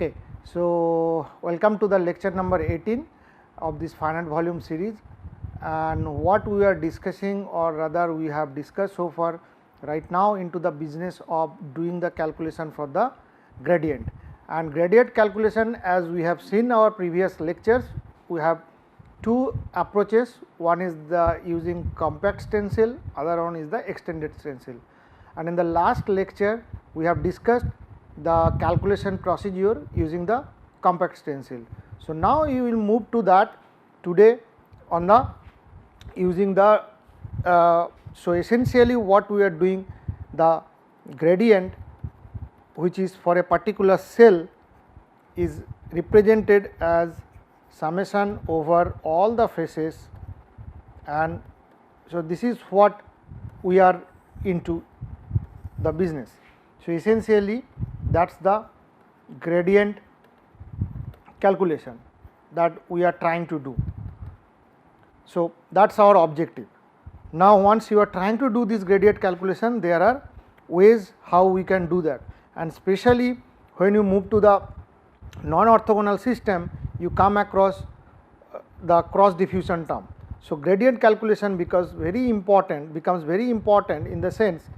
Okay. So, welcome to the lecture number 18 of this finite volume series, and what we are discussing, or rather we have discussed so far right now into the business of doing the calculation for the gradient. And gradient calculation, as we have seen our previous lectures, we have two approaches. One is the using compact stencil, other one is the extended stencil. And in the last lecture we have discussed the calculation procedure using the compact stencil. So, now you will move to that today on the using the so essentially what we are doing, the gradient which is for a particular cell is represented as summation over all the faces, and so this is what we are into the business. So, essentially that is the gradient calculation that we are trying to do. So, that is our objective. Now, once you are trying to do this gradient calculation, there are ways how we can do that, and especially when you move to the non-orthogonal system, you come across the cross diffusion term. So, gradient calculation becomes very important in the sense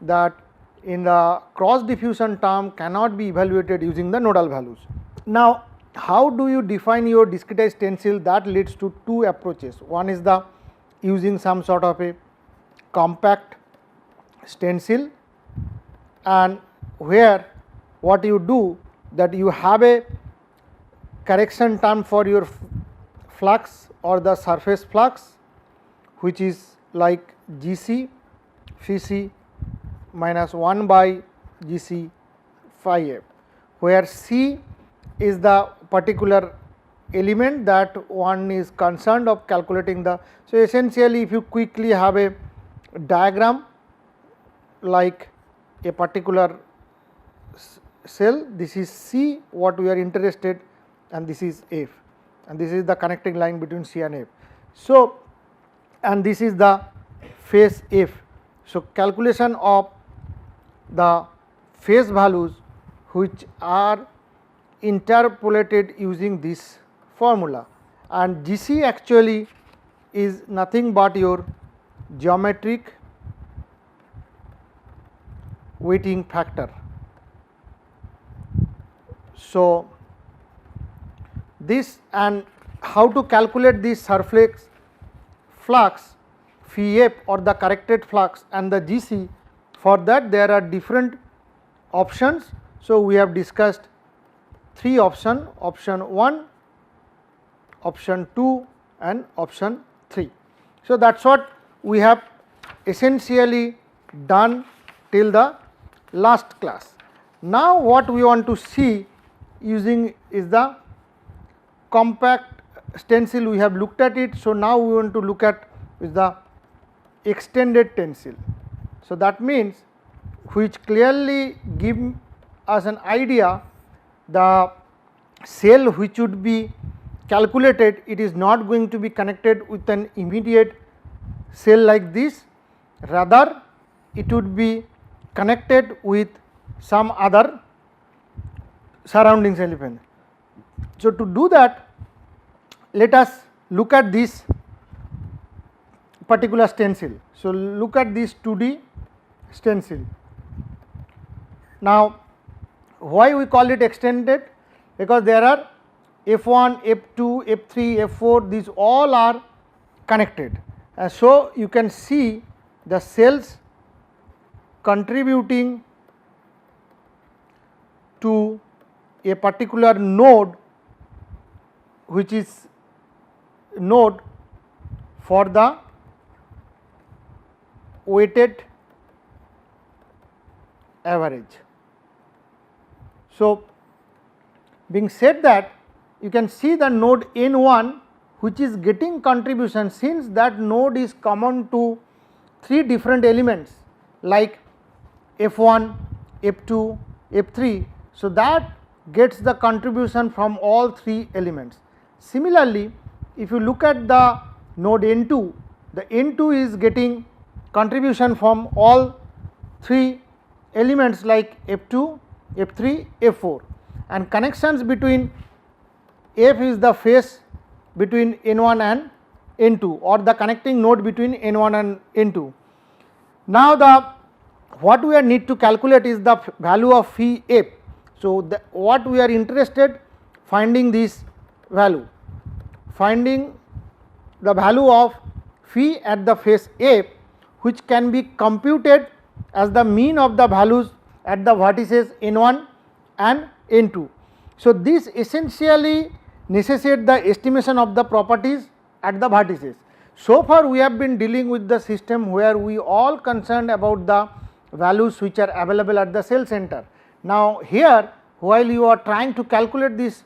that in the cross diffusion term cannot be evaluated using the nodal values. Now, how do you define your discretized stencil? That leads to two approaches. One is the using some sort of a compact stencil, and where what you do that you have a correction term for your flux or the surface flux, which is like G c phi c minus 1 by G c phi f, where C is the particular element that one is concerned of calculating the. So, essentially if you quickly have a diagram like a particular cell, this is C what we are interested, and this is F, and this is the connecting line between C and F. So, and this is the phase F. So, calculation of the phase values which are interpolated using this formula, and G c actually is nothing but your geometric weighting factor. So, this, and how to calculate this surface flux phi f or the corrected flux and the G c, for that there are different options. So, we have discussed three options: option 1, option 2 and option 3. So, that is what we have essentially done till the last class. Now, what we want to see using is the compact stencil. We have looked at it. So, now we want to look at is the extended stencil. So, that means which clearly give us an idea the cell which would be calculated, it is not going to be connected with an immediate cell like this, rather it would be connected with some other surrounding element. So, to do that, let us look at this particular stencil. So, look at this 2D stencil. Now, why we call it extended? Because there are F1, F2, F3, F4, these all are connected. So, you can see the cells contributing to a particular node, which is node for the weighted average. So, being said that, you can see the node N1 which is getting contribution, since that node is common to three different elements like F1, F2, F3. So, that gets the contribution from all three elements. Similarly, if you look at the node N2, the N2 is getting contribution from all three elements like F2, F3, F4, and connections between F is the phase between N1 and N2 or the connecting node between N1 and N2. Now what we are need to calculate is the value of phi F. So what we are interested finding this value, finding the value of phi at the phase F, which can be computed as the mean of the values at the vertices N1 and N2. So this essentially necessitates the estimation of the properties at the vertices. So far we have been dealing with the system where we all concerned about the values which are available at the cell center. Now here, while you are trying to calculate this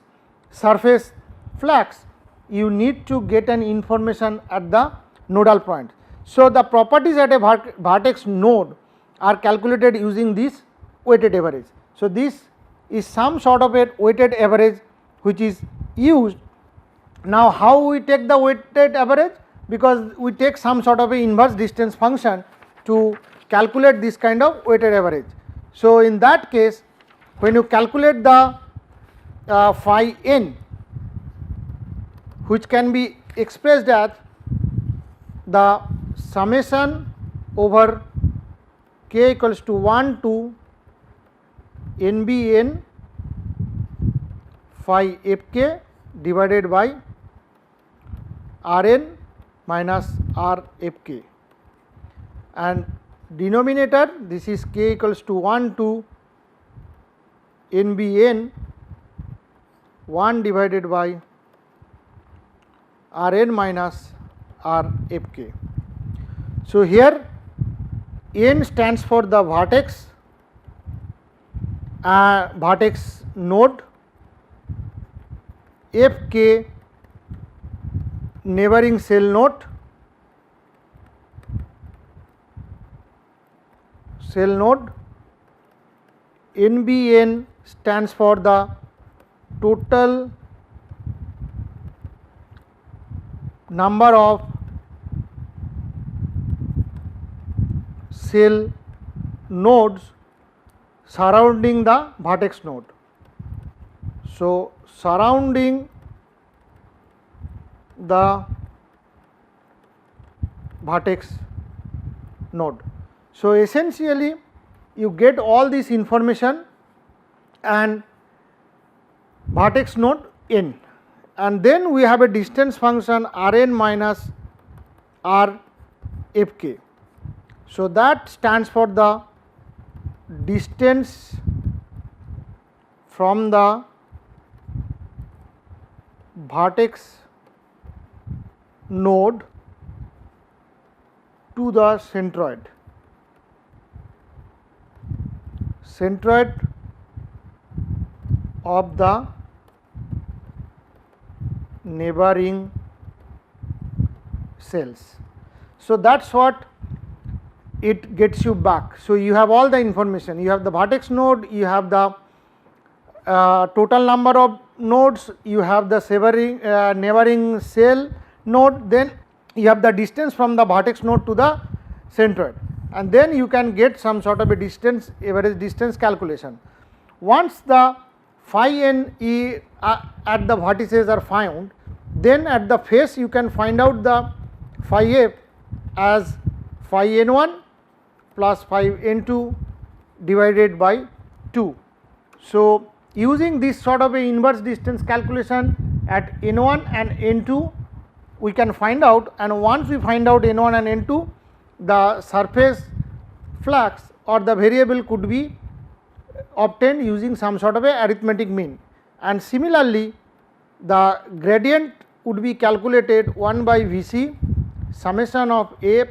surface flux, you need to get an information at the nodal point. So the properties at a vertex node are calculated using this weighted average. So this is some sort of a weighted average which is used. Now how we take the weighted average? Because we take some sort of a inverse distance function to calculate this kind of weighted average. So in that case, when you calculate the phi n, which can be expressed as the summation over k equals to 1 to NBN phi Fk divided by Rn minus Rfk, and denominator, this is k equals to 1 to NBN 1 divided by Rn minus Rfk. So here n stands for the vertex node, Fk neighboring cell node, NBN stands for the total number of cell nodes surrounding the vertex node. So surrounding the vertex node. So essentially you get all this information and vertex node n, and then we have a distance function Rn minus Rfk. So that stands for the distance from the vertex node to the centroid of the neighboring cells. So that is what it gets you back. So you have all the information, you have the vertex node, you have the total number of nodes, you have the neighboring cell node, then you have the distance from the vertex node to the centroid, and then you can get some sort of a distance, average distance calculation. Once the phi n at the vertices are found, then at the face you can find out the phi f as phi n1 plus phi n2 divided by 2. So using this sort of a inverse distance calculation at n1 and n2 we can find out, and once we find out n1 and n2, the surface flux or the variable could be obtained using some sort of a arithmetic mean, and similarly the gradient would be calculated 1 by Vc summation of F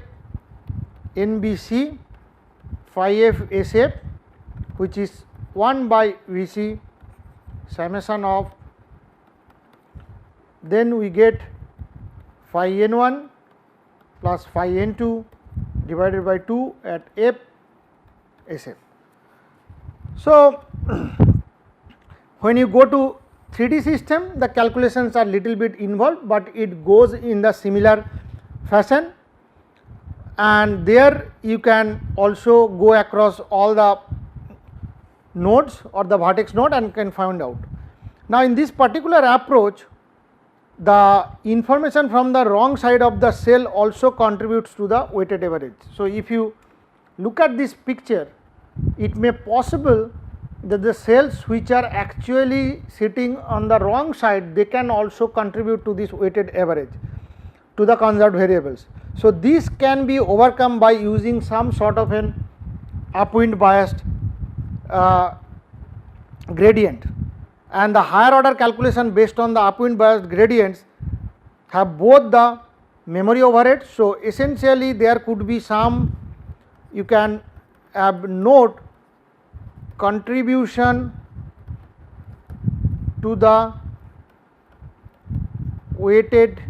NBC phi f SF, which is 1 by Vc summation of, then we get phi n1 plus phi n2 divided by 2 at F SF. So when you go to 3D system, the calculations are little bit involved, but it goes in the similar fashion, and there you can also go across all the nodes or the vertex node and can find out. Now, in this particular approach, the information from the wrong side of the cell also contributes to the weighted average. So, if you look at this picture, it may possible that the cells which are actually sitting on the wrong side, they can also contribute to this weighted average to the conserved variables. So, this can be overcome by using some sort of an upwind biased gradient, and the higher order calculation based on the upwind biased gradients have both the memory overhead. So, essentially there could be some, you can note contribution to the weighted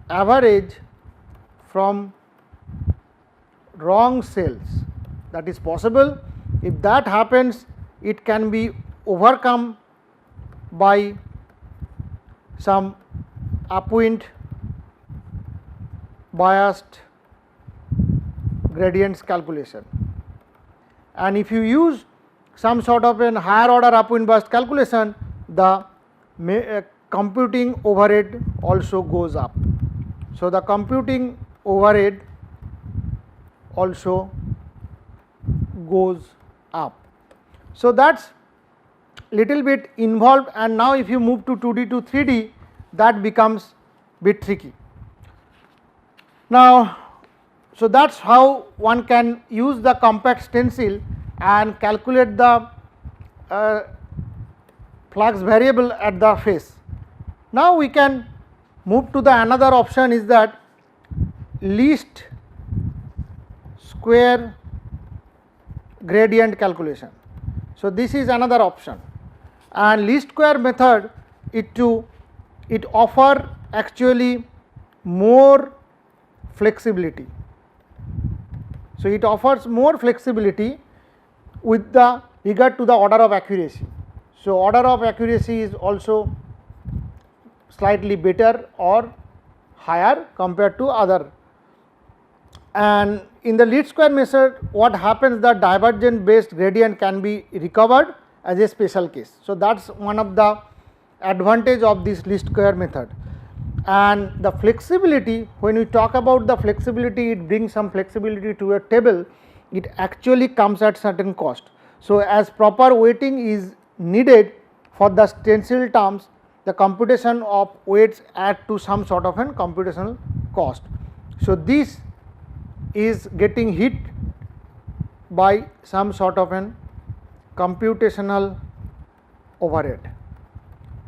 average from wrong cells. That is possible. If that happens, it can be overcome by some upwind biased gradients calculation. And if you use some sort of an higher order upwind biased calculation, the computing overhead also goes up. So, the computing overhead also goes up. So, that is little bit involved, and now if you move to 2D to 3D, that becomes bit tricky. Now, so that is how one can use the compact stencil and calculate the flux variable at the face. Now, we can move to the another option is that least square gradient calculation. So, this is another option, and least square method it offer actually more flexibility. So, it offers more flexibility with the regard to the order of accuracy. So, order of accuracy is also slightly better or higher compared to other. And in the least square method, what happens, the divergent based gradient can be recovered as a special case. So, that is one of the advantage of this least square method. And the flexibility, when we talk about the flexibility, it brings some flexibility to a table, it actually comes at certain cost. So, as proper weighting is needed for the stencil terms, the computation of weights add to some sort of an computational cost. So, this is getting hit by some sort of an computational overhead.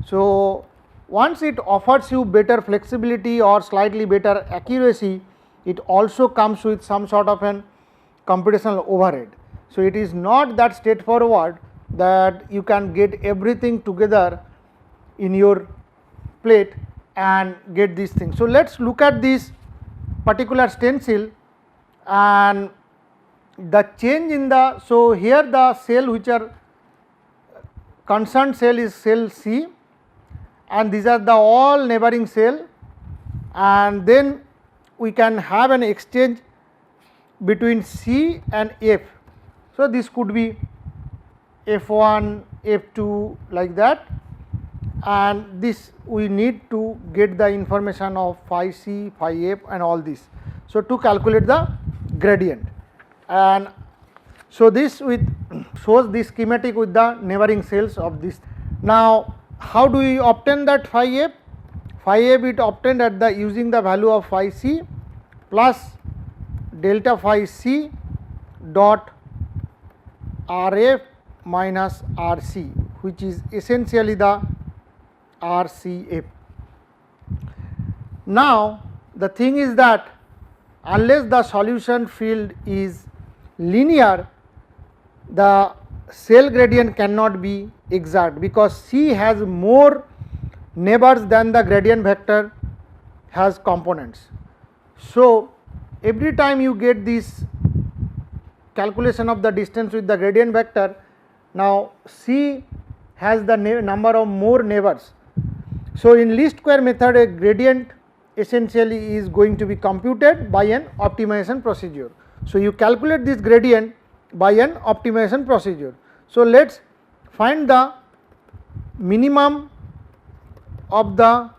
So, once it offers you better flexibility or slightly better accuracy, it also comes with some sort of an computational overhead. So, it is not that straightforward that you can get everything together in your plate and get these things. So, let us look at this particular stencil and the change in the, so here the cell which are concerned cell is cell C, and these are the all neighboring cell, and then we can have an exchange between C and F. So, this could be F1, F2 like that, and this we need to get the information of phi C, phi F and all this. So, to calculate the gradient, and so this with shows the schematic with the neighboring cells of this. Now, how do we obtain that phi F? Phi F it obtained at the using the value of phi C plus delta phi C dot RF minus RC, which is essentially the RCF. Now, the thing is that unless the solution field is linear, the cell gradient cannot be exact, because C has more neighbors than the gradient vector has components. So, every time you get this calculation of the distance with the gradient vector, now C has the number of more neighbors. So, in least square method, a gradient essentially is going to be computed by an optimization procedure. So, you calculate this gradient by an optimization procedure. So, let us find the minimum of the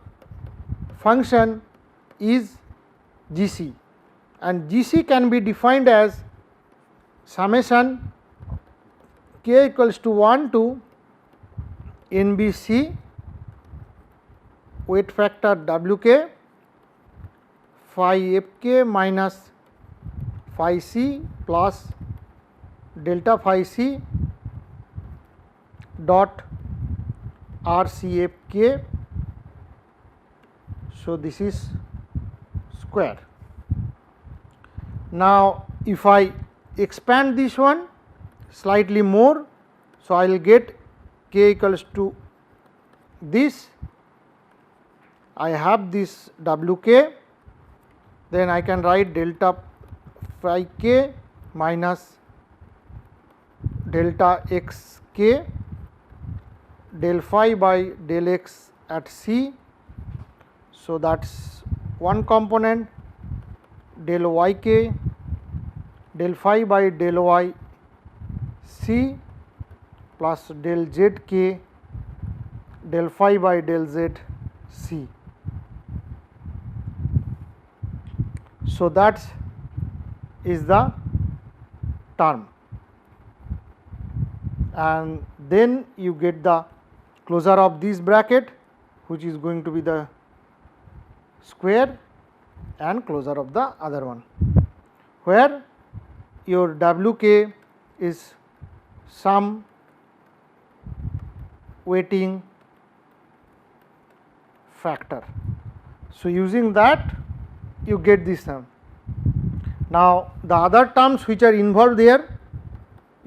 function is GC, and GC can be defined as summation k equals to 1 to NBC weight factor Wk phi Fk minus phi C plus delta phi C dot RCFK. So, this is square. Now, if I expand this one slightly more, so I will get k equals to this, I have this Wk, then I can write delta phi k minus delta x k del phi by del x at C. So, that is one component, del y k del phi by del y C plus del z k del phi by del z C. So, that is the term, and then you get the closure of this bracket, which is going to be the square, and closure of the other one, where your Wk is some weighting factor. So, using that you get this term. Now, the other terms which are involved there,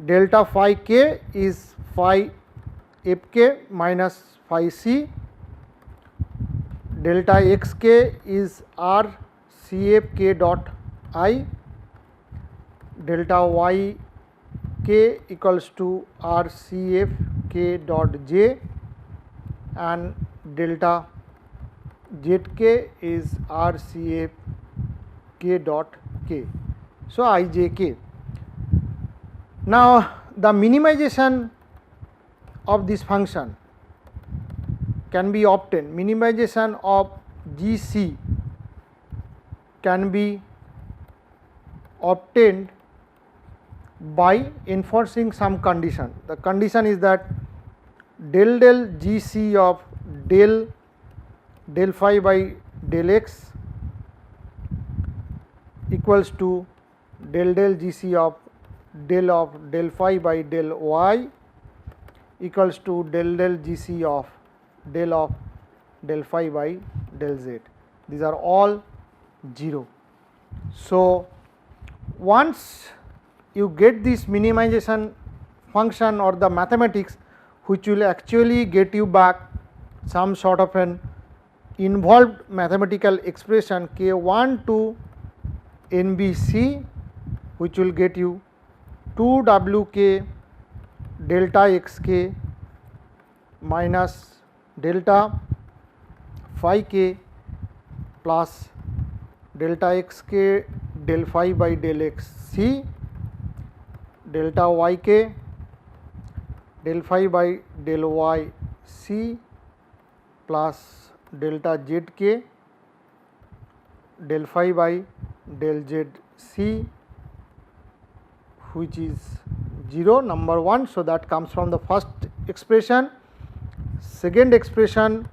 delta phi k is phi Fk minus phi C, delta xk is R Cfk dot I, delta yk equals to R Cfk dot j, and delta zk is R Cfk dot k. So, ijk. Now, the minimization of this function can be obtained, minimization of GC can be obtained by enforcing some condition. The condition is that del del GC of del phi by del x equals to del GC of del phi by del y equals to del GC of del phi by del z. These are all 0. So, once you get this minimization function or the mathematics, which will actually get you back some sort of an involved mathematical expression k1 to NBC, which will get you 2 Wk delta xk minus delta phi k plus delta xk del phi by del x C, delta yk del phi by del y C plus delta zk del phi by del z C, which is 0, number 1. So, that comes from the first expression. Second expression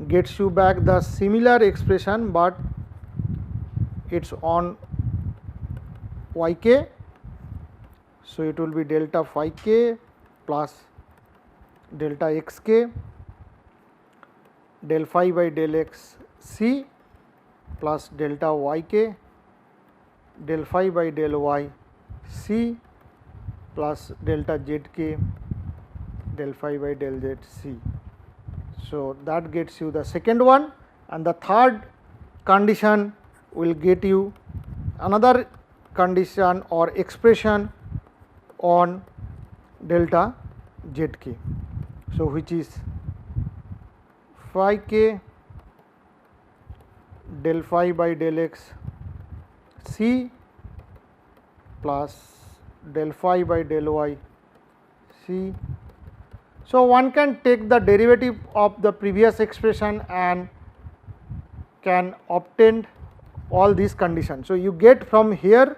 gets you back the similar expression, but it is on yk. So, it will be delta phi k plus delta xk del phi by del x C plus delta yk del phi by del y C plus delta zk del phi by del z C. So, that gets you the second one, and the third condition will get you another condition or expression on delta zk. So, which is phi k del phi by del x C plus del phi by del y c. So, one can take the derivative of the previous expression and can obtain all these conditions. So, you get from here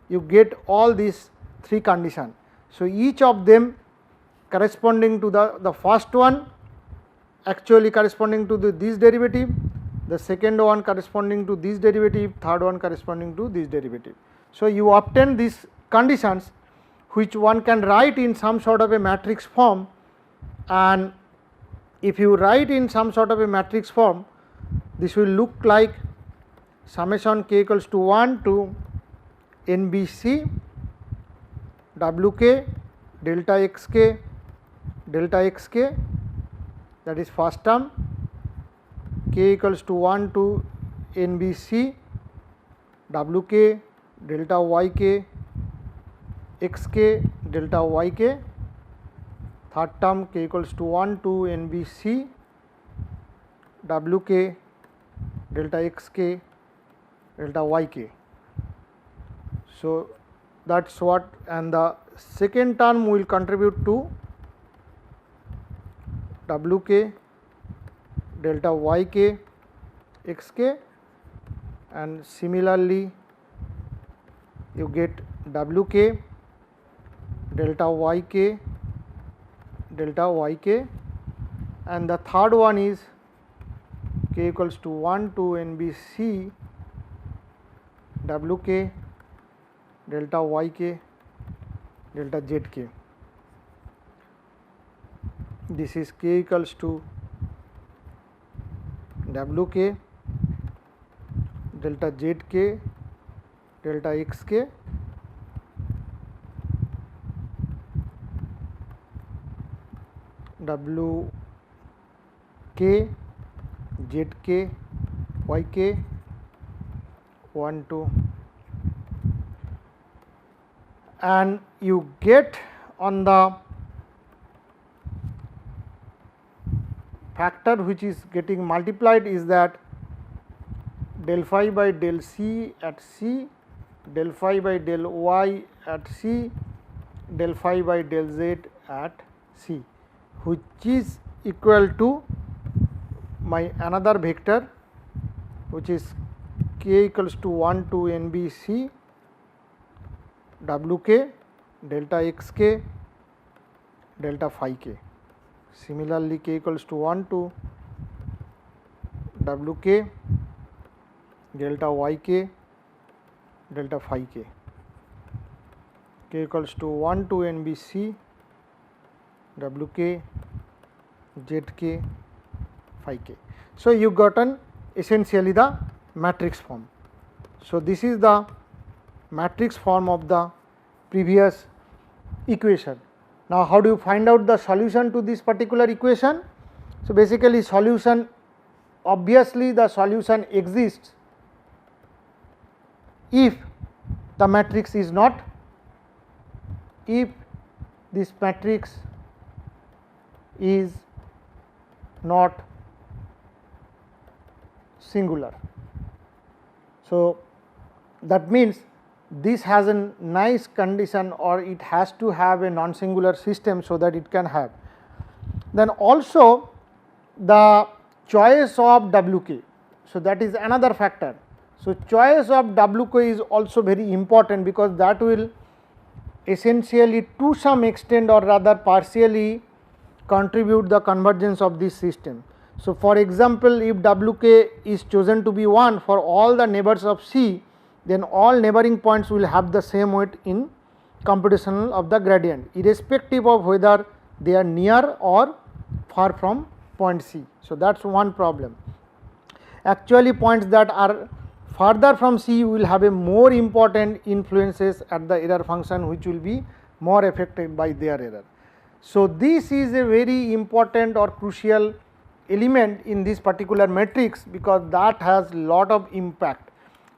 you get all these three conditions. So, each of them corresponding to the first one actually corresponding to this derivative, the second one corresponding to this derivative, third one corresponding to this derivative. So, you obtain these conditions which one can write in some sort of a matrix form, and if you write in some sort of a matrix form, this will look like summation k equals to 1 to NBC Wk delta xk that is first term, k equals to 1 to NBC Wk delta yk xk delta yk, third term k equals to 1 to NBC Wk delta xk delta yk. So, that is what, and the second term will contribute to Wk delta yk xk, and similarly you get Wk delta yk delta yk, and the third one is k equals to 1 to NBC Wk delta yk delta zk. This is k equals to Wk delta zk delta xk Wk zk yk 1 2, and you get on the factor which is getting multiplied is that del phi by del c at c, del phi by del y at c, del phi by del z at c, which is equal to my another vector which is k equals to 1 to NBC Wk delta xk delta phi k. Similarly, k equals to 1 to Wk delta yk delta phi k, k equals to 1 to NBC Wk zk phi k. So, you gotten essentially the matrix form. So, this is the matrix form of the previous equation. Now, how do you find out the solution to this particular equation? So, basically solution, obviously the solution exists if the matrix is not, if this matrix is not singular. So, that means this has a nice condition, or it has to have a non-singular system so that it can have. Then also the choice of Wk. So, that is another factor. So, choice of Wk is also very important, because that will essentially to some extent or rather partially contribute the convergence of this system. So, for example, if Wk is chosen to be 1 for all the neighbors of C, then all neighboring points will have the same weight in computational of the gradient, irrespective of whether they are near or far from point C. So, that is one problem. Actually, points that are further from C will have a more important influences at the error function, which will be more affected by their error. So, this is a very important or crucial element in this particular matrix, because that has lot of impact.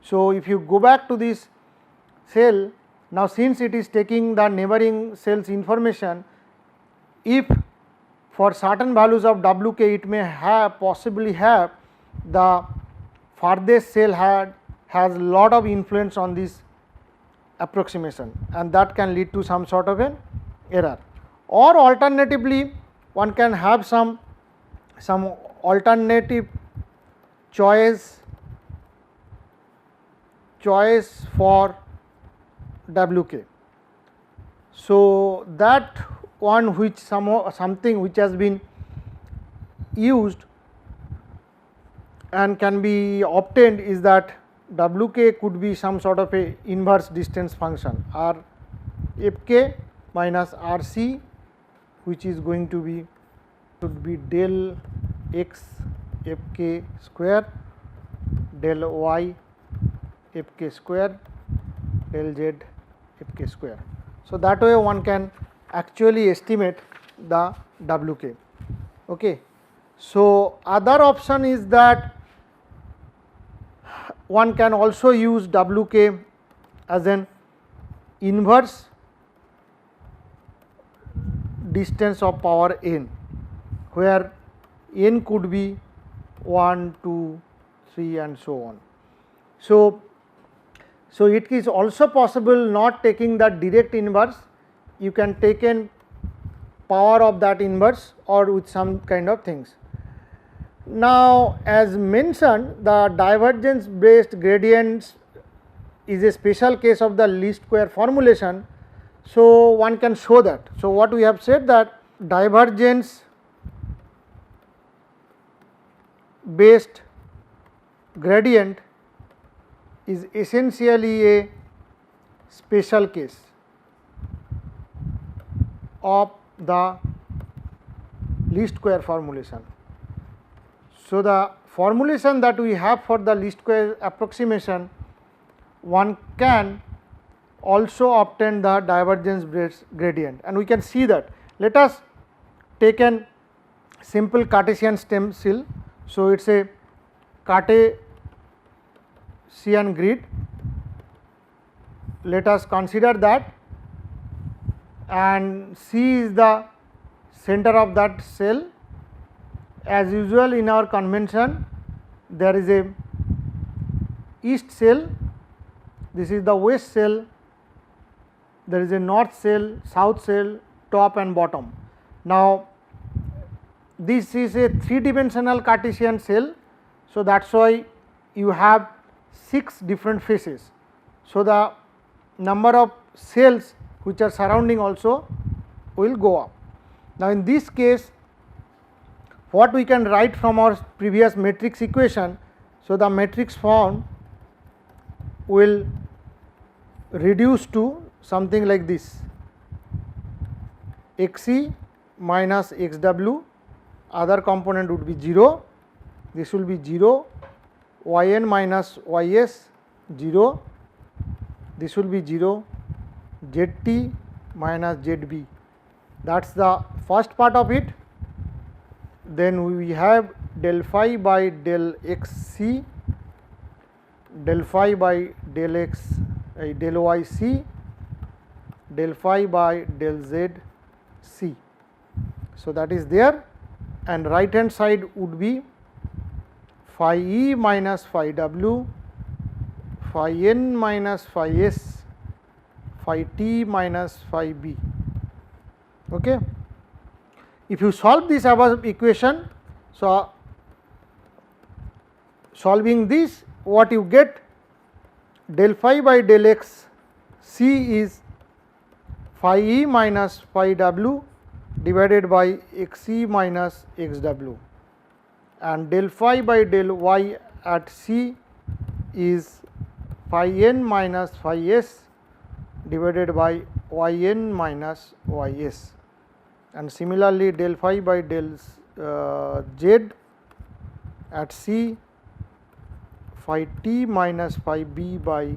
So, if you go back to this cell, now since it is taking the neighboring cells information, if for certain values of Wk it may have possibly have the farthest cell has lot of influence on this approximation, and that can lead to some sort of an error. Or alternatively, one can have some alternative choice for WK. So, that one which something which has been used and can be obtained is that WK could be some sort of a inverse distance function, R Fk minus Rc, which is going to be should be del x Fk square, del y Fk square, del z Fk square. So, that way one can actually estimate the Wk. Okay. So, other option is that one can also use Wk as an inverse distance of power n, where n could be 1, 2, 3 and so on. So, it is also possible not taking the direct inverse, you can take in power of that inverse or with some kind of things. Now, as mentioned, the divergence based gradients is a special case of the least square formulation. So, one can show that. So, what we have said that divergence based gradient is essentially a special case of the least square formulation. So, the formulation that we have for the least square approximation, one can also obtain the divergence based gradient, and we can see that. Let us take an simple Cartesian stencil. So, it is a Cartesian grid. Let us consider that, and C is the center of that cell. As usual in our convention, there is a east cell, this is the west cell, there is a north cell, south cell, top and bottom. Now, this is a 3-dimensional Cartesian cell. So, that is why you have 6 different faces. So, the number of cells which are surrounding also will go up. Now, in this case, what we can write from our previous matrix equation. So, the matrix form will reduce to something like this: Xc minus Xw, other component would be 0, this will be 0, Yn minus Ys 0, this will be 0, Zt minus Zb, that is the first part of it. Then we have del phi by del xc, del phi by del x del yc, del phi by del zc. So, that is there, and right hand side would be phi e minus phi w, phi n minus phi s, phi t minus phi b. Okay. If you solve this above equation, so solving this, what you get, del phi by del x c is phi e minus phi w divided by x e minus x w, and del phi by del y at c is phi n minus phi s divided by y n minus y s. And similarly, del phi by del z at C, phi t minus phi b by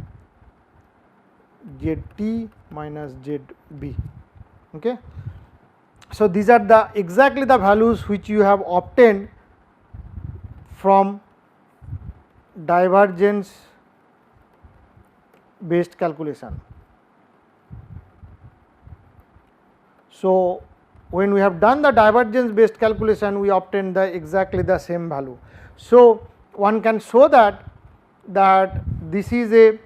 z t minus z b. Okay. So, these are the exactly the values which you have obtained from divergence based calculation. So, when we have done the divergence based calculation, we obtain the exactly the same value. So, one can show that this is a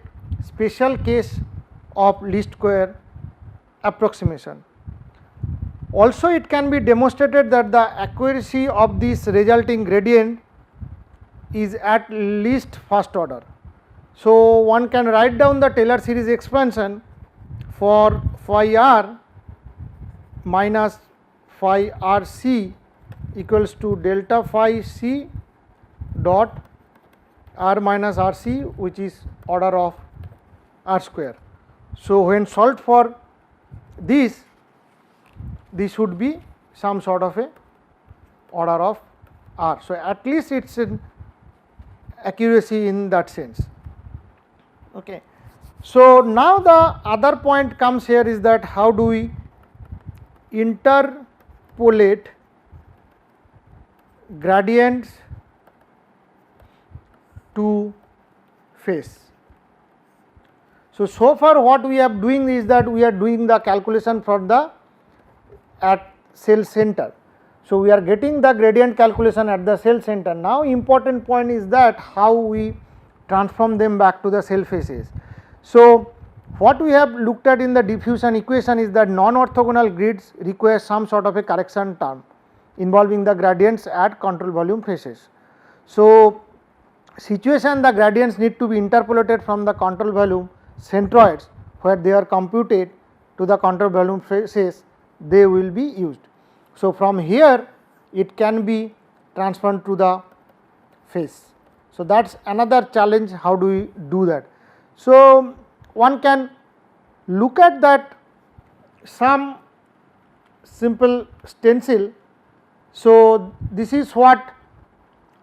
special case of least square approximation. Also it can be demonstrated that the accuracy of this resulting gradient is at least first order. So one can write down the Taylor series expansion for phi r minus phi r c equals to delta phi c dot r minus r c, which is order of r square. So when solved for this should be some sort of a order of r. So at least it is an accuracy in that sense. Okay. So now the other point comes here is that how do we interpolate gradients to phase. So far what we are doing is that we are doing the calculation for the at cell center. So we are getting the gradient calculation at the cell center. Now important point is that how we transform them back to the cell faces. So what we have looked at in the diffusion equation is that non-orthogonal grids require some sort of a correction term involving the gradients at control volume faces. So situation the gradients need to be interpolated from the control volume centroids where they are computed to the control volume faces, they will be used. So from here it can be transferred to the face. So that is another challenge, how do we do that. So one can look at that some simple stencil. So this is what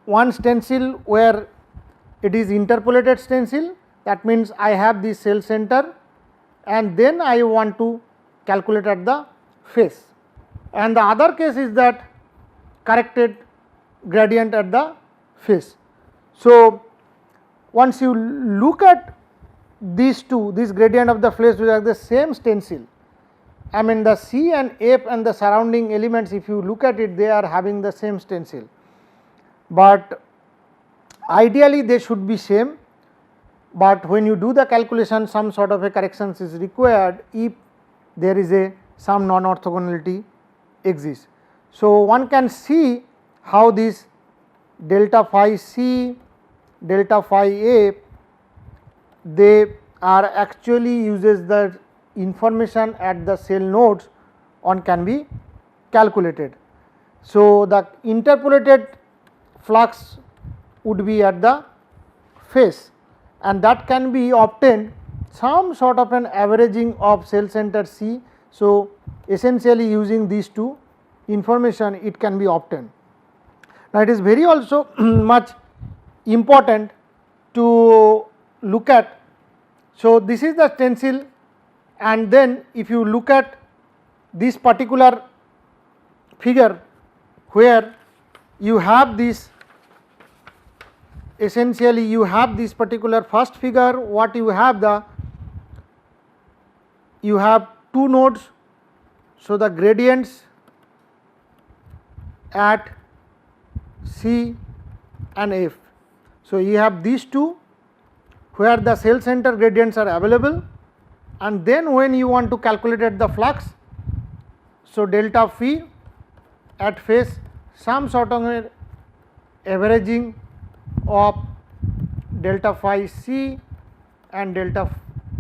one stencil where it is interpolated stencil, that means I have the cell center and then I want to calculate at the face, and the other case is that corrected gradient at the face. So once you look at these two, this gradient of the face with the same stencil, I mean the C and F and the surrounding elements, if you look at it, they are having the same stencil, but ideally they should be same, but when you do the calculation some sort of a corrections is required if there is a some non-orthogonality exists. So one can see how this delta phi c, delta phi a, they are actually uses the information at the cell nodes on can be calculated. So the interpolated flux would be at the face, and that can be obtained some sort of an averaging of cell center C. So essentially using these two information it can be obtained. Now it is very also much important to look at. So this is the stencil, and then if you look at this particular figure where you have this, essentially you have this particular first figure, what you have the, you have two nodes. So the gradients at C and F. So you have these two where the cell center gradients are available, and then when you want to calculate at the flux, so delta phi at face some sort of averaging of delta phi c and delta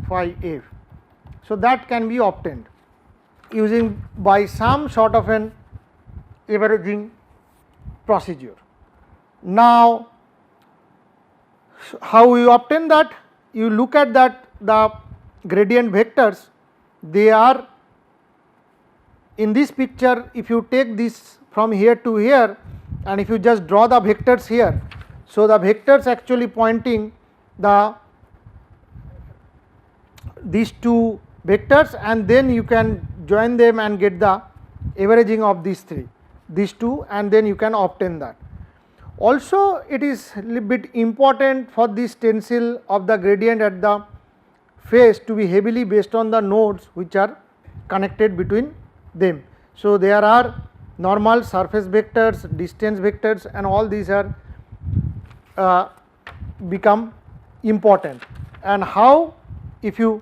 phi f. So that can be obtained using by some sort of an averaging procedure. Now how you obtain that? You look at that the gradient vectors, they are in this picture. If you take this from here to here and if you just draw the vectors here, so the vectors actually pointing the these two vectors, and then you can join them and get the averaging of these two, and then you can obtain that. Also it is a little bit important for this stencil of the gradient at the face to be heavily based on the nodes which are connected between them. So there are normal surface vectors, distance vectors, and all these are become important. And how, if you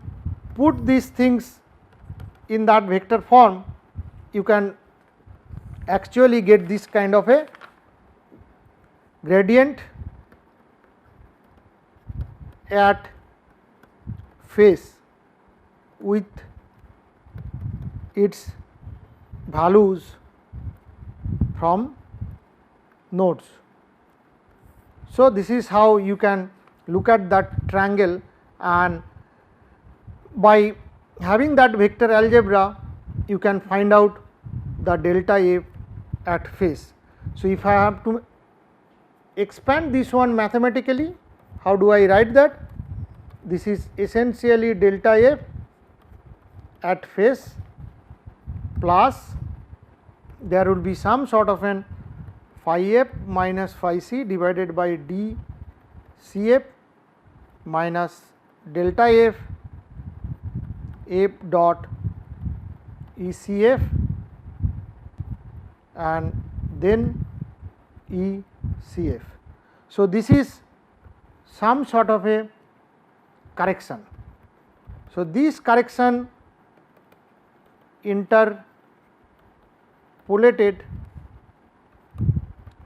put these things in that vector form, you can actually get this kind of a gradient at face with its values from nodes. So, this is how you can look at that triangle, and by having that vector algebra you can find out the delta A at face. So, if I have to expand this one mathematically, how do I write that? This is essentially delta A at face plus there will be some sort of an phi f minus phi c divided by d c f minus delta f f dot E c f and then E c f. So, this is some sort of a correction. So, this correction interpolated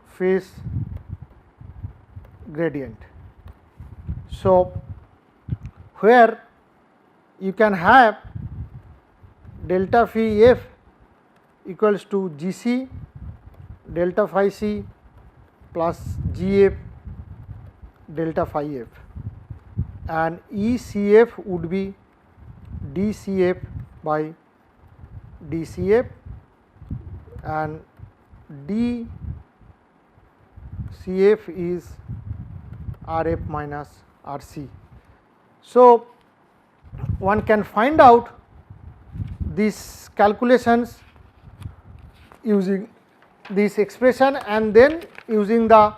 phase gradient. So, where you can have delta phi f equals to G c delta phi c plus G f delta phi f, and E c f would be d c f by d c f and d c f is R f minus R c. So, one can find out these calculations using this expression, and then using the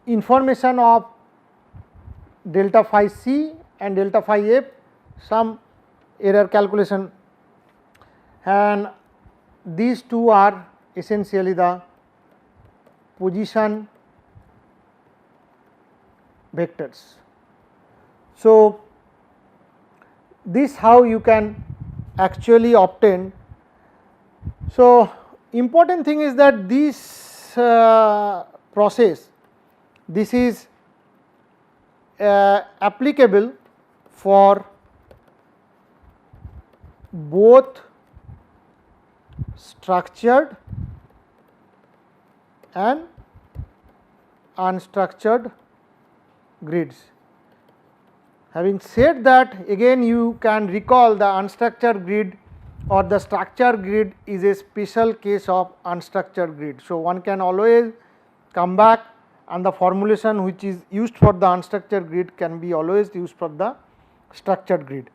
information of delta phi c and delta phi f, some error calculation, and these two are essentially the position vectors. So, this how you can actually obtain. So, important thing is that this process, this is applicable for both structured and unstructured grids. Having said that, again you can recall the unstructured grid or the structured grid is a special case of unstructured grid. So, one can always come back, and the formulation which is used for the unstructured grid can be always used for the structured grid,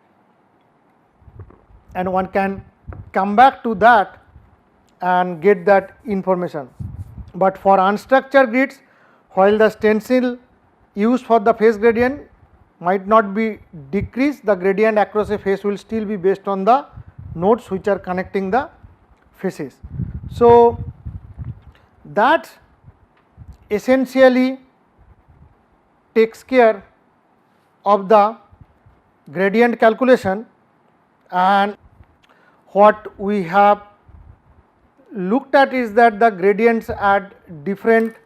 and one can come back to that and get that information. But for unstructured grids, while the stencil used for the phase gradient might not be decreased, the gradient across a face will still be based on the nodes which are connecting the faces. So, that essentially takes care of the gradient calculation, and what we have looked at is that the gradients at different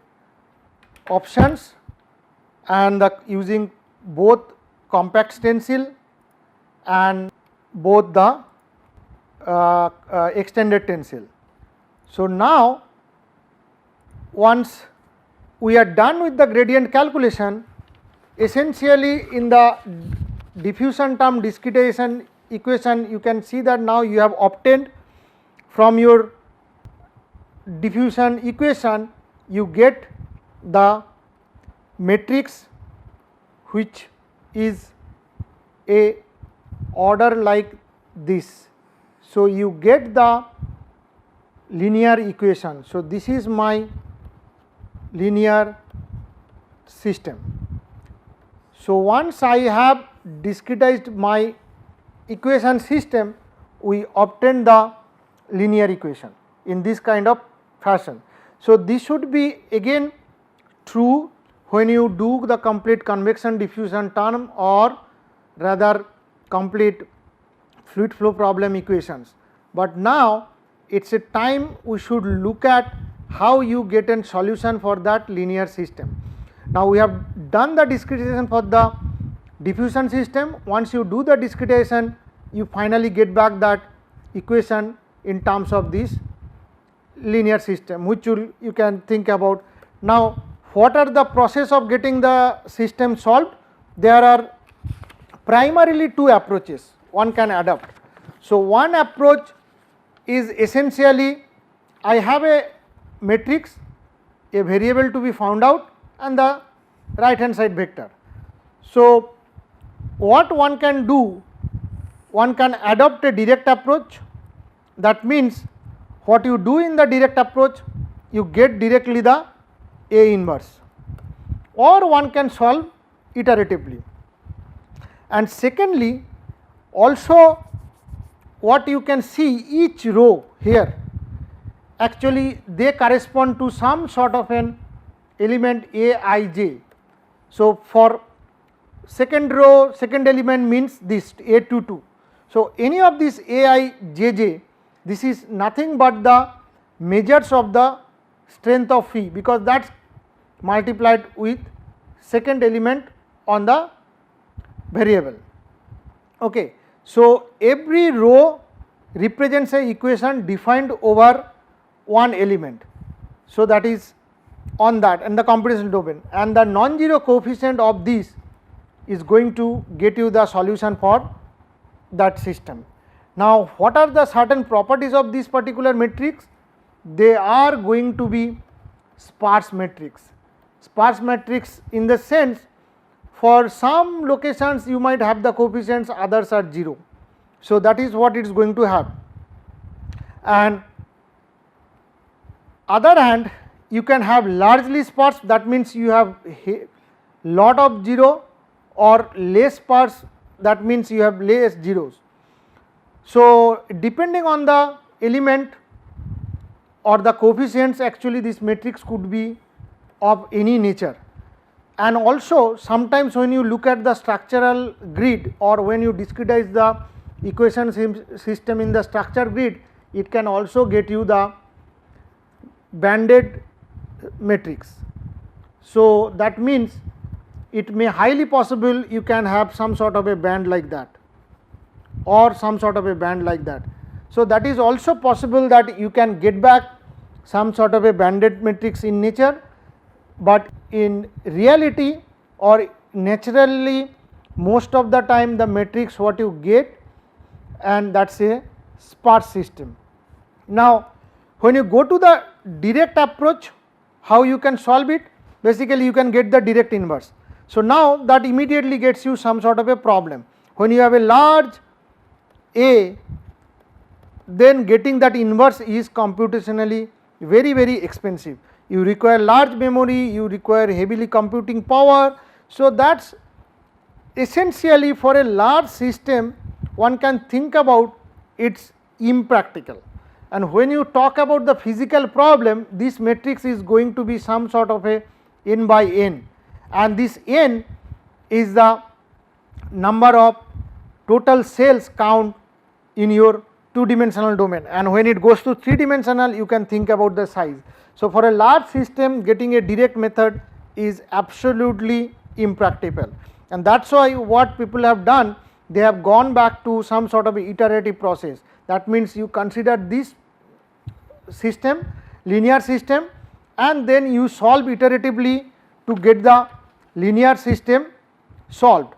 options, and using both compact stencil and both the extended stencil. So, now once we are done with the gradient calculation, essentially in the diffusion term discretization equation, you can see that now you have obtained from your diffusion equation, you get the matrix which is a order like this. So, you get the linear equation. So, this is my linear system. So, once I have discretized my equation system, we obtain the linear equation in this kind of fashion. So, this should be again true when you do the complete convection diffusion term, or rather complete fluid flow problem equations, but now it is a time we should look at how you get a solution for that linear system. Now we have done the discretization for the diffusion system. Once you do the discretization, you finally get back that equation in terms of this linear system, which you can think about. Now what are the process of getting the system solved? There are primarily two approaches one can adopt. So one approach is essentially, I have a matrix, a variable to be found out, and the right hand side vector. So what one can do, one can adopt a direct approach. That means what you do in the direct approach, you get directly the A inverse, or one can solve iteratively. And secondly, also what you can see, each row here actually they correspond to some sort of an element Aij. So for second row, second element means this A22. So any of these Aij, this is nothing but the measures of the strength of phi, because that is multiplied with second element on the variable. Okay. So every row represents a equation defined over one element. So that is on that and the computational domain, and the non-zero coefficient of this is going to get you the solution for that system. Now what are the certain properties of this particular matrix? They are going to be sparse matrix. Sparse matrix in the sense, for some locations you might have the coefficients, others are 0. So that is what it is going to have. And other hand, you can have largely sparse, that means you have lot of 0, or less sparse, that means you have less zeros. So depending on the element or the coefficients, actually this matrix could be of any nature. And also sometimes when you look at the structural grid, or when you discretize the equation system in the structure grid, it can also get you the banded matrix. So that means it may highly possible you can have some sort of a band like that, or some sort of a band like that. So that is also possible that you can get back some sort of a banded matrix in nature, but in reality or naturally most of the time the matrix what you get, and that is a sparse system. Now when you go to the direct approach, how you can solve it? Basically you can get the direct inverse. So now that immediately gets you some sort of a problem. When you have a large A, then getting that inverse is computationally very expensive. You require large memory, you require heavily computing power. So that is essentially, for a large system one can think about it's impractical. And when you talk about the physical problem, this matrix is going to be some sort of a n by n, and this n is the number of total cells count in your 2-dimensional domain, and when it goes to 3-dimensional you can think about the size. So for a large system, getting a direct method is absolutely impractical, and that is why what people have done, they have gone back to some sort of iterative process. That means you consider this system, linear system, and then you solve iteratively to get the linear system solved,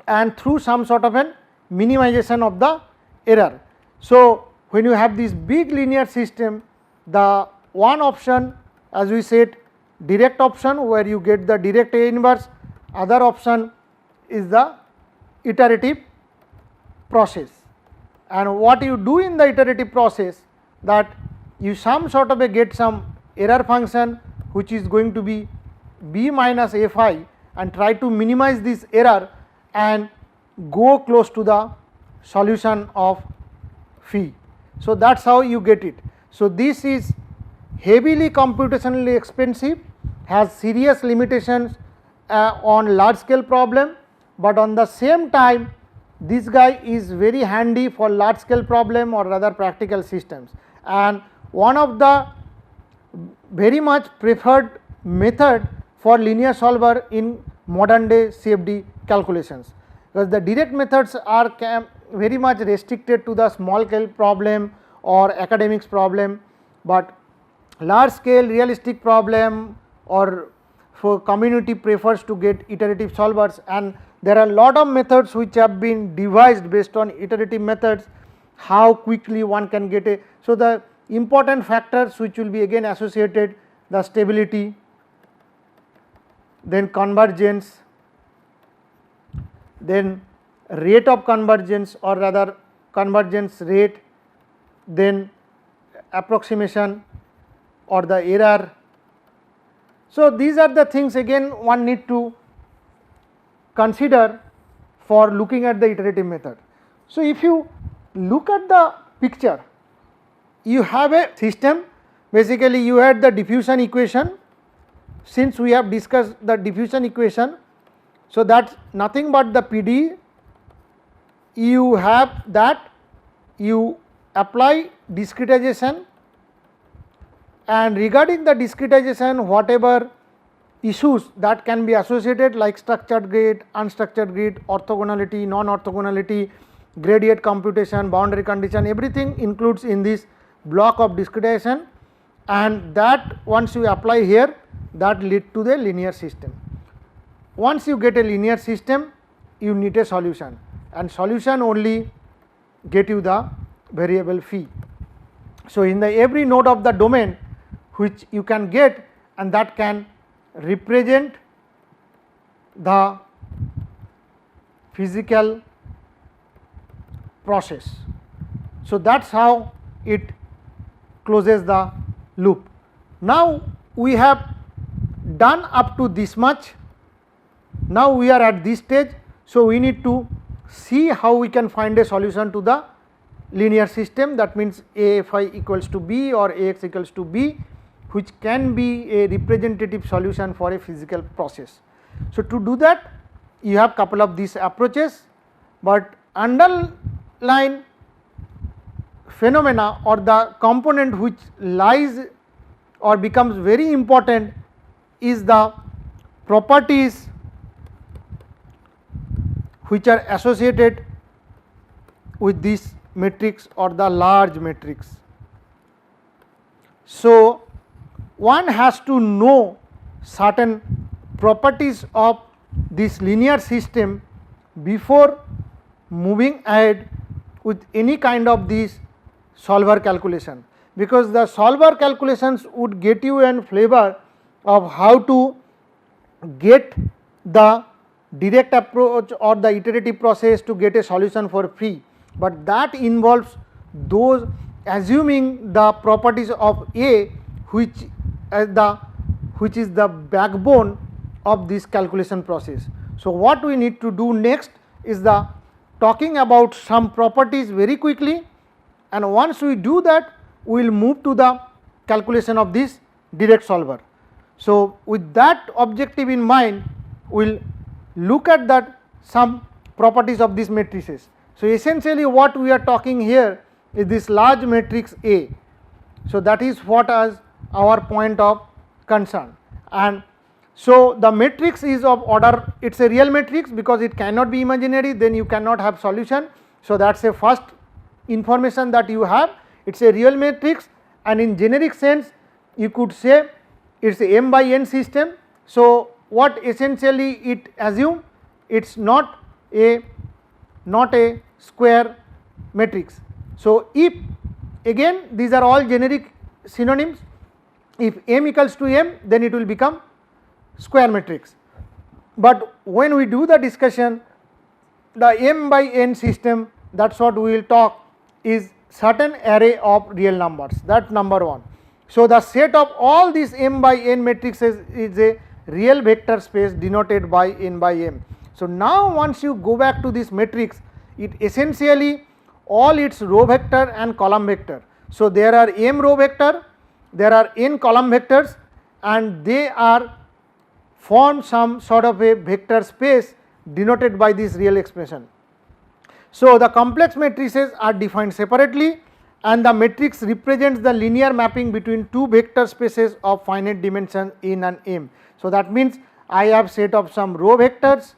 and through some sort of an minimization of the error. So when you have this big linear system, the one option, as we said, direct option where you get the direct A inverse, other option is the iterative process. And what you do in the iterative process, that you some sort of a get some error function which is going to be b minus a phi, and try to minimize this error and go close to the solution of phi. So that is how you get it. So this is heavily computationally expensive, has serious limitations on large scale problem, but on the same time this guy is very handy for large scale problem or rather practical systems, and one of the very much preferred method for linear solver in modern day CFD calculations, because the direct methods are very much restricted to the small scale problem or academics problem, but large scale realistic problem or for community prefers to get iterative solvers, and there are a lot of methods which have been devised based on iterative methods, how quickly one can get a. So, the important factors which will be again associated, the stability, then convergence, then rate of convergence or rather convergence rate, then approximation or the error. So, these are the things again one need to consider for looking at the iterative method. So, if you look at the picture, you have a system, basically you had the diffusion equation. Since we have discussed the diffusion equation, so that is nothing but the PD, you have that, you apply discretization, and regarding the discretization whatever issues that can be associated like structured grid, unstructured grid, orthogonality, non-orthogonality, gradient computation, boundary condition, everything includes in this block of discretization, and that once you apply here, that lead to the linear system. Once you get a linear system, you need a solution, and solution only get you the variable phi. So, in the every node of the domain which you can get, and that can represent the physical process. So, that is how it closes the loop. Now, we have done up to this much, now we are at this stage. So, we need to see how we can find a solution to the linear system, that means AFI equals to B or AX equals to B, which can be a representative solution for a physical process. So, to do that you have couple of these approaches, but underline phenomena or the component which lies or becomes very important is the properties which are associated with this matrix or the large matrix. So, one has to know certain properties of this linear system before moving ahead with any kind of this solver calculation, because the solver calculations would get you a flavor of how to get the direct approach or the iterative process to get a solution for phi, but that involves those assuming the properties of A which is the backbone of this calculation process. So, what we need to do next is the talking about some properties very quickly, and once we do that we will move to the calculation of this direct solver. So, with that objective in mind we will look at that some properties of these matrices. So, essentially what we are talking here is this large matrix A. So, that is what is our point of concern, and so the matrix is of order, it is a real matrix because it cannot be imaginary, then you cannot have solution. So, that is a first information that you have, it is a real matrix, and in generic sense you could say it is a m by n system. So, what essentially it assume, it is not a square matrix. So, if again these are all generic synonyms, if m equals to m then it will become square matrix, but when we do the discussion the m by n system, that is what we will talk is certain array of real numbers, that number 1. So, the set of all these m by n matrices is a real vector space denoted by n by m. So, now once you go back to this matrix, it essentially all its row vector and column vector. So, there are m row vector, there are n column vectors, and they are form some sort of a vector space denoted by this real expression. So, the complex matrices are defined separately and the matrix represents the linear mapping between two vector spaces of finite dimension n and m. So, that means I have set of some row vectors,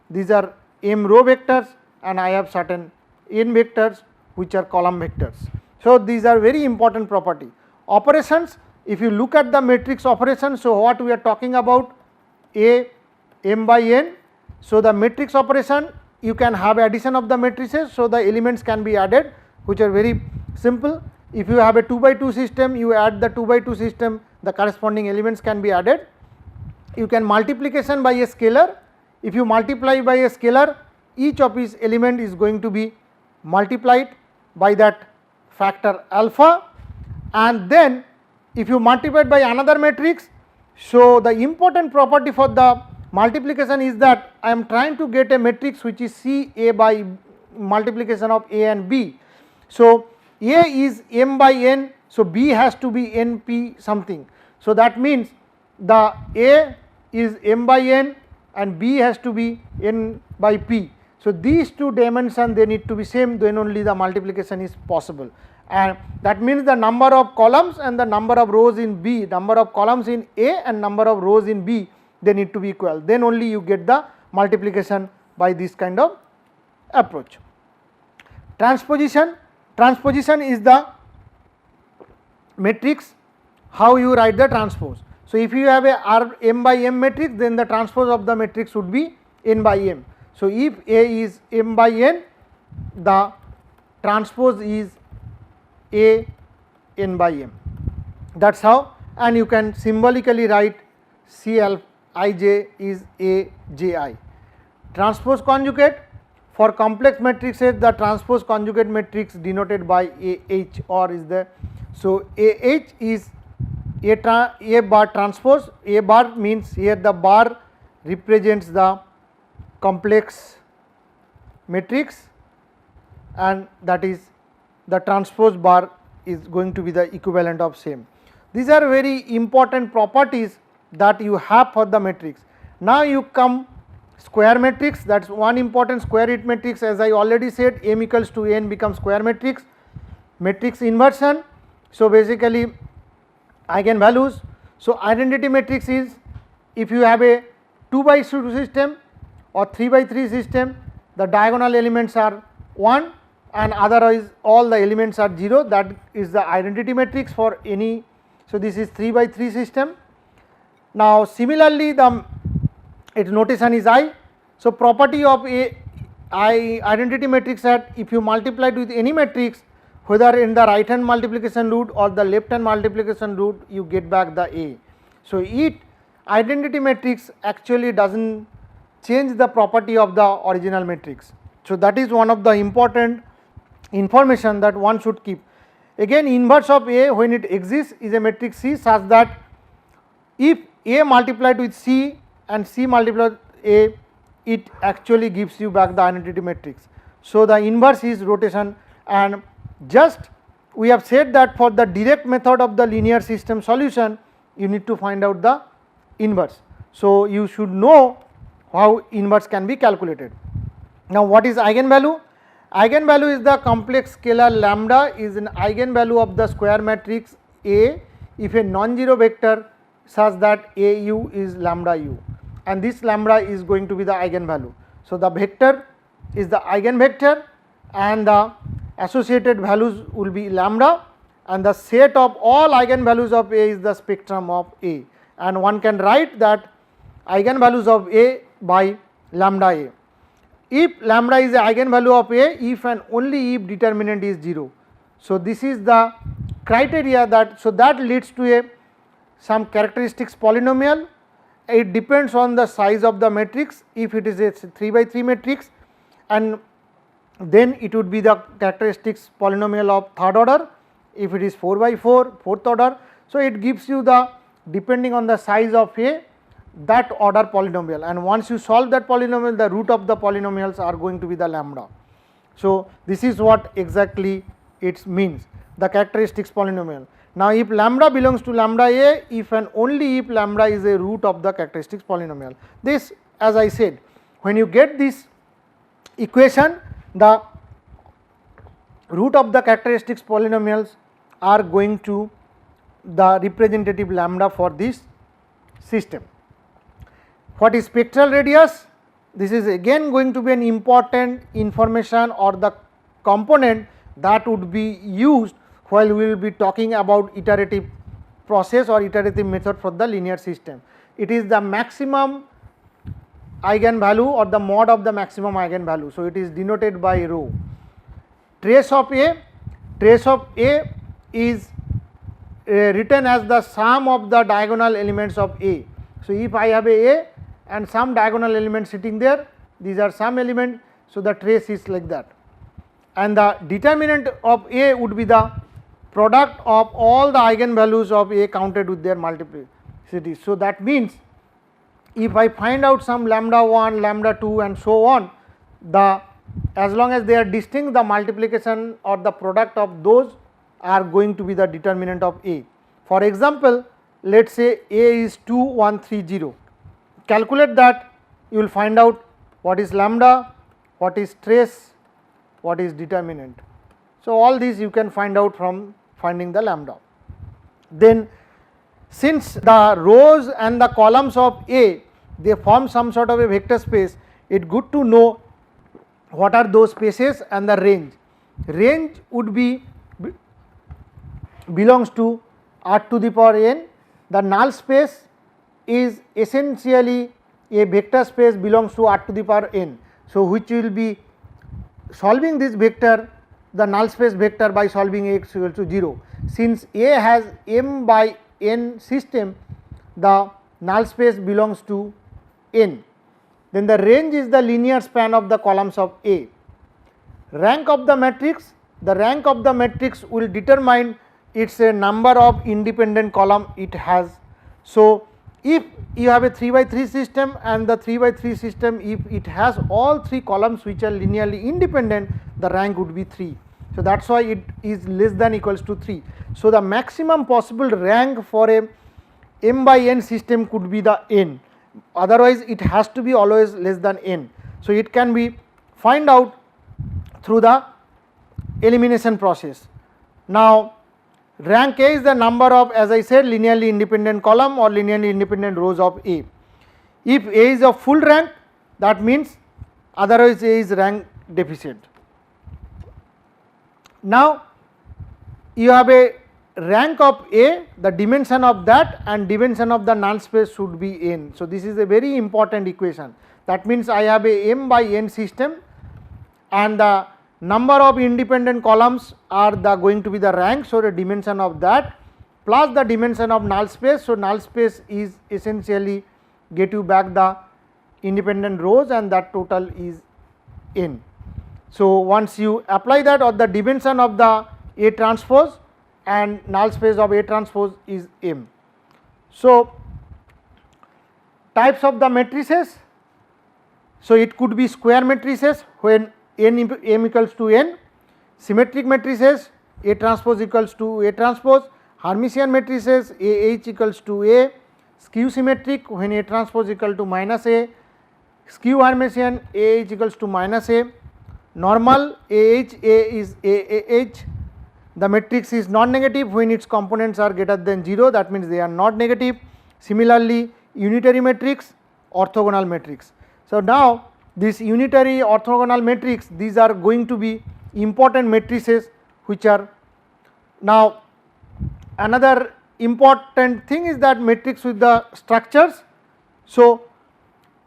these are m row vectors and I have certain n vectors which are column vectors. So, these are very important property. Operations, if you look at the matrix operations, so what we are talking about A m by n. So, the matrix operation you can have addition of the matrices, so the elements can be added which are very simple. If you have a 2 by 2 system, you add the 2 by 2 system, the corresponding elements can be added. You can multiplication by a scalar. If you multiply by a scalar, each of its element is going to be multiplied by that factor alpha, and then if you multiply by another matrix. So, the important property for the multiplication is that I am trying to get a matrix which is C A by multiplication of A and B. So, A is m by n, so B has to be n p something. So, that means the A is m by n and B has to be n by p. So, these two dimensions they need to be same, then only the multiplication is possible, and that means the number of columns and the number of rows in B, number of columns in A and number of rows in B, they need to be equal, then only you get the multiplication by this kind of approach. Transposition, transposition is the matrix, how you write the transpose. So, if you have a R m by m matrix, then the transpose of the matrix would be n by m. So, if A is m by n, the transpose is A n by m, that is how, and you can symbolically write C alpha I j is A j I. Transpose conjugate, for complex matrices the transpose conjugate matrix denoted by A h or is there. So, A h is A bar transpose, A bar means here the bar represents the complex matrix and that is the transpose bar is going to be the equivalent of same. These are very important properties that you have for the matrix. Now, you come square matrix, that is one important square root matrix, as I already said m equals to n becomes square matrix. Matrix inversion, so basically eigenvalues. So, identity matrix is if you have a 2 by 2 system or 3 by 3 system, the diagonal elements are 1 and otherwise all the elements are 0, that is the identity matrix for any. So, this is 3 by 3 system. Now, similarly the its notation is I. So, property of a identity matrix that if you multiply it with any matrix, whether in the right hand multiplication root or the left hand multiplication root, you get back the A. So, identity matrix actually does not change the property of the original matrix. So, that is one of the important information that one should keep. Again, inverse of A when it exists is a matrix C such that if A multiplied with C and C multiplied with A, it actually gives you back the identity matrix. So, the inverse is rotation, and just we have said that for the direct method of the linear system solution, you need to find out the inverse. So, you should know how inverse can be calculated. Now, what is eigenvalue? Eigenvalue is the complex scalar lambda is an eigenvalue of the square matrix A if a non-zero vector such that A u is lambda u, and this lambda is going to be the eigenvalue. So, the vector is the eigenvector and the associated values will be lambda, and the set of all eigenvalues of A is the spectrum of A, and one can write that eigenvalues of A by lambda A. If lambda is the eigenvalue of A, if and only if determinant is 0. So, this is the criteria that, so that leads to a some characteristics polynomial. It depends on the size of the matrix. If it is a 3 by 3 matrix, and then it would be the characteristics polynomial of third order. If it is 4 by 4, fourth order. So, it gives you the depending on the size of A that order polynomial, and once you solve that polynomial, the root of the polynomials are going to be the lambda. So, this is what exactly it means, the characteristics polynomial. Now, if lambda belongs to lambda A, if and only if lambda is a root of the characteristics polynomial. This, as I said, when you get this equation, the root of the characteristics polynomials are going to the representative lambda for this system. What is spectral radius? This is again going to be an important information or the component that would be used while we will be talking about iterative process or iterative method for the linear system. It is the maximum eigenvalue or the mod of the maximum eigenvalue. So, it is denoted by rho. Trace of A is written as the sum of the diagonal elements of A. So, if I have a and some diagonal element sitting there, these are some element. So, the trace is like that, and the determinant of A would be the product of all the eigenvalues of A counted with their multiplicity. So, that means if I find out some lambda 1, lambda 2 and so on, as long as they are distinct, the multiplication or the product of those are going to be the determinant of A. For example, let us say A is 2, 1, 3, 0. Calculate that, you will find out what is lambda, what is trace, what is determinant. So, all these you can find out from finding the lambda. Then since the rows and the columns of A, they form some sort of a vector space, it is good to know what are those spaces and the range. Range would be belongs to R to the power n. The null space is essentially a vector space belongs to R to the power n. So, which will be solving this vector, the null space vector, by solving x equal to 0. Since A has m by n system, the null space belongs to n. Then the range is the linear span of the columns of A. Rank of the matrix, the rank of the matrix will determine its a number of independent column it has. So, if you have a 3 by 3 system and the 3 by 3 system, if it has all 3 columns which are linearly independent, the rank would be 3. So, that is why it is less than equals to 3. So, the maximum possible rank for a m by n system could be the n, otherwise it has to be always less than n. So, it can be find out through the elimination process. Now, rank A is the number of, as I said, linearly independent column or linearly independent rows of A. If A is of full rank, that means otherwise A is rank deficient. Now, you have a rank of A, the dimension of that and dimension of the null space should be n. So, this is a very important equation. That means, I have a m by n system and the number of independent columns are going to be the rank. So, the dimension of that plus the dimension of null space. So, null space is essentially get you back the independent rows and that total is n. So, once you apply that, or the dimension of the A transpose and null space of A transpose is m. So, types of the matrices. So, it could be square matrices when m equals to n, symmetric matrices A transpose equals to A transpose, Hermitian matrices AH equals to A, skew symmetric when A transpose equal to minus A, skew Hermitian AH equals to minus A, normal AH A is AH, the matrix is non-negative when its components are greater than 0, that means they are not negative. Similarly, unitary matrix, orthogonal matrix. So, now this unitary orthogonal matrix, these are going to be important matrices which are. Now, another important thing is that matrix with the structures. So,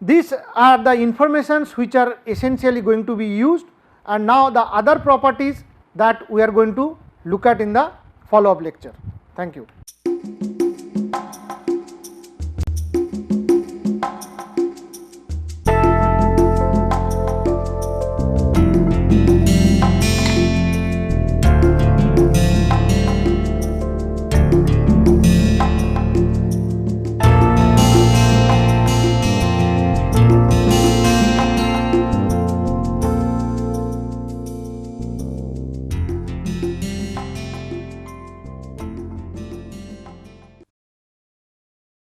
these are the informations which are essentially going to be used, and now the other properties that we are going to look at in the follow up lecture. Thank you.